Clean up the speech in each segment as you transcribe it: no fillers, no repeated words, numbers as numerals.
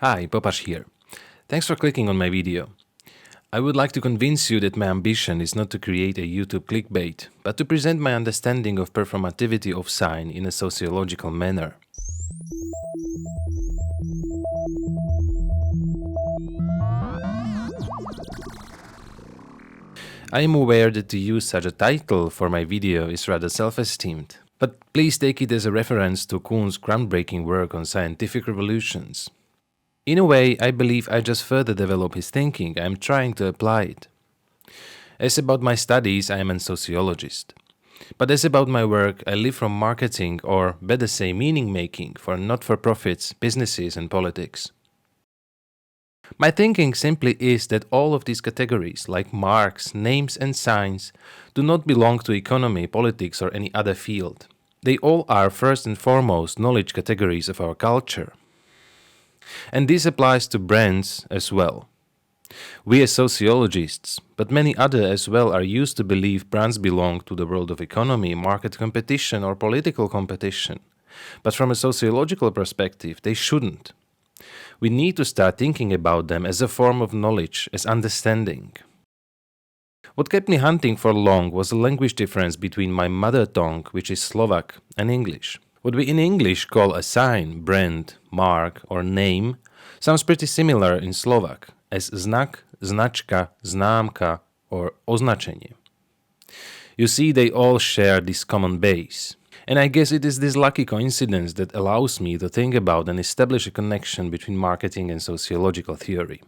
Hi, Popař here. Thanks for clicking on my video. I would like to convince you that my ambition is not to create a YouTube clickbait, but to present my understanding of performativity of sign in a sociological manner. I am aware that to use such a title for my video is rather self-esteemed, but please take it as a reference to Kuhn's groundbreaking work on scientific revolutions. In a way, I believe I just further develop his thinking. I am trying to apply it. As about my studies, I am a sociologist. But as about my work, I live from marketing, or better say meaning making, for not-for-profits, businesses and politics. My thinking simply is that all of these categories, like marks, names and signs, do not belong to economy, politics or any other field. They all are first and foremost knowledge categories of our culture. And this applies to brands as well. We as sociologists, but many others as well, are used to believe brands belong to the world of economy, market competition or political competition. But from a sociological perspective, they shouldn't. We need to start thinking about them as a form of knowledge, as understanding. What kept me hunting for long was a language difference between my mother tongue, which is Slovak, and English. What we in English call a sign, brand, mark or name sounds pretty similar in Slovak as znak, značka, známka or označenie. You see, they all share this common base. And I guess it is this lucky coincidence that allows me to think about and establish a connection between marketing and sociological theory.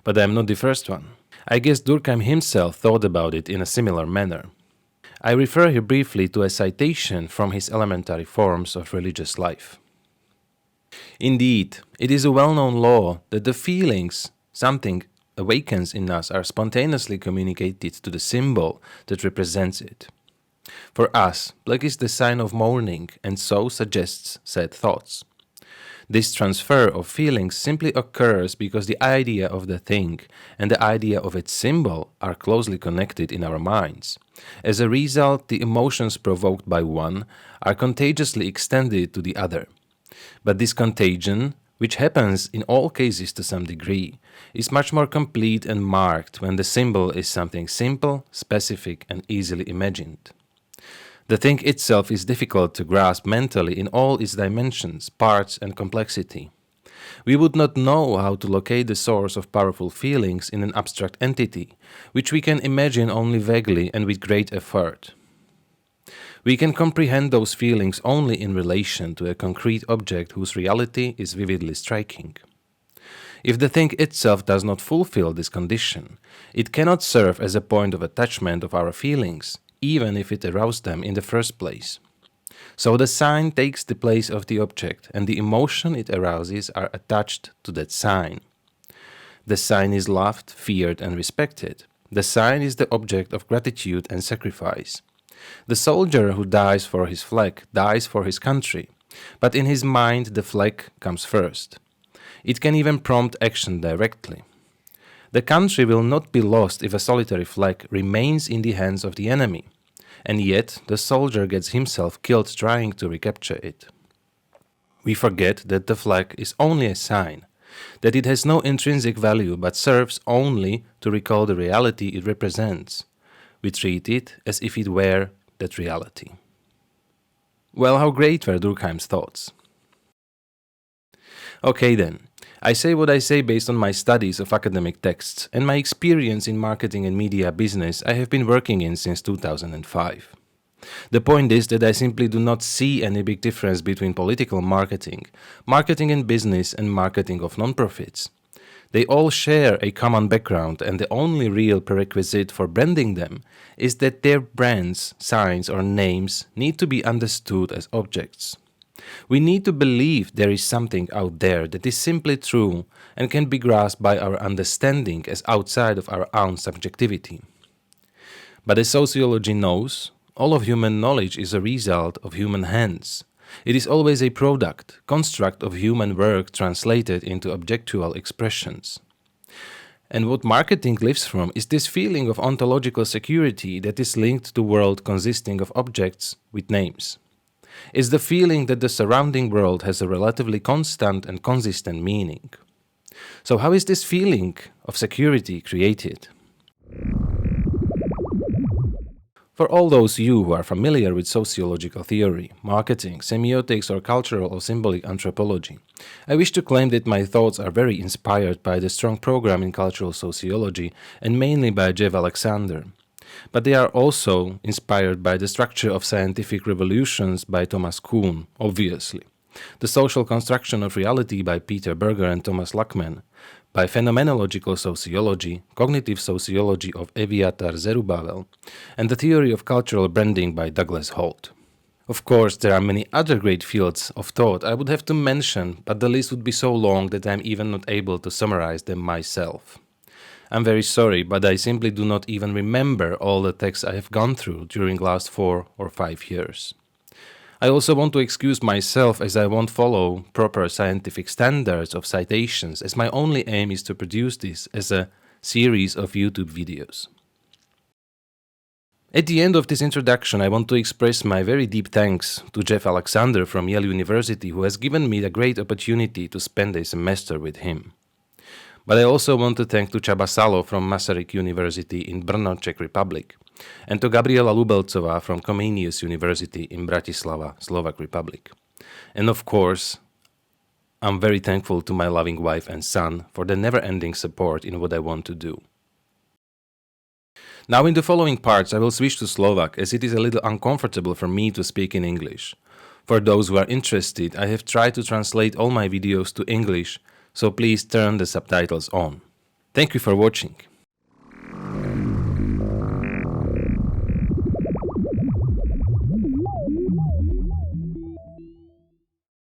But I am not the first one. I guess Durkheim himself thought about it in a similar manner. I refer here briefly to a citation from his Elementary Forms of Religious Life. Indeed, it is a well-known law that the feelings something awakens in us are spontaneously communicated to the symbol that represents it. For us, black is the sign of mourning and so suggests sad thoughts. This transfer of feelings simply occurs because the idea of the thing and the idea of its symbol are closely connected in our minds. As a result, the emotions provoked by one are contagiously extended to the other. But this contagion, which happens in all cases to some degree, is much more complete and marked when the symbol is something simple, specific, and easily imagined. The thing itself is difficult to grasp mentally in all its dimensions, parts, and complexity. We would not know how to locate the source of powerful feelings in an abstract entity, which we can imagine only vaguely and with great effort. We can comprehend those feelings only in relation to a concrete object whose reality is vividly striking. If the thing itself does not fulfill this condition, it cannot serve as a point of attachment of our feelings, even if it aroused them in the first place. So the sign takes the place of the object, and the emotion it arouses are attached to that sign. The sign is loved, feared, and respected. The sign is the object of gratitude and sacrifice. The soldier who dies for his flag dies for his country, but in his mind the flag comes first. It can even prompt action directly. The country will not be lost if a solitary flag remains in the hands of the enemy, and yet the soldier gets himself killed trying to recapture it. We forget that the flag is only a sign, that it has no intrinsic value but serves only to recall the reality it represents. We treat it as if it were that reality. Well, how great were Durkheim's thoughts? Okay then. I say what I say based on my studies of academic texts and my experience in marketing and media business I have been working in since 2005. The point is that I simply do not see any big difference between political marketing, marketing in business and marketing of non-profits. They all share a common background, and the only real prerequisite for branding them is that their brands, signs or names need to be understood as objects. We need to believe there is something out there that is simply true and can be grasped by our understanding as outside of our own subjectivity. But as sociology knows, all of human knowledge is a result of human hands. It is always a product, construct of human work translated into objectual expressions. And what marketing lives from is this feeling of ontological security that is linked to a world consisting of objects with names. is the feeling that the surrounding world has a relatively constant and consistent meaning. So how is this feeling of security created? For all those you who are familiar with sociological theory, marketing, semiotics or cultural or symbolic anthropology, I wish to claim that my thoughts are very inspired by the strong program in cultural sociology and mainly by Jeff Alexander. But they are also inspired by the structure of scientific revolutions by Thomas Kuhn, obviously, the social construction of reality by Peter Berger and Thomas Luckman, by phenomenological sociology, cognitive sociology of Eviatar Zerubbabel, and the theory of cultural branding by Douglas Holt. Of course, there are many other great fields of thought I would have to mention, but the list would be so long that I am even not able to summarize them myself. I'm very sorry, but I simply do not even remember all the texts I have gone through during last 4 or 5 years. I also want to excuse myself as I won't follow proper scientific standards of citations, as my only aim is to produce this as a series of YouTube videos. At the end of this introduction, I want to express my very deep thanks to Jeff Alexander from Yale University, who has given me the great opportunity to spend a semester with him. But I also want to thank to Csaba Salo from Masaryk University in Brno, Czech Republic, and to Gabriela Lubelcová from Comenius University in Bratislava, Slovak Republic. And of course, I'm very thankful to my loving wife and son for the never-ending support in what I want to do. Now in the following parts I will switch to Slovak, as it is a little uncomfortable for me to speak in English. For those who are interested, I have tried to translate all my videos to English, so please turn the subtitles on. Thank you for watching.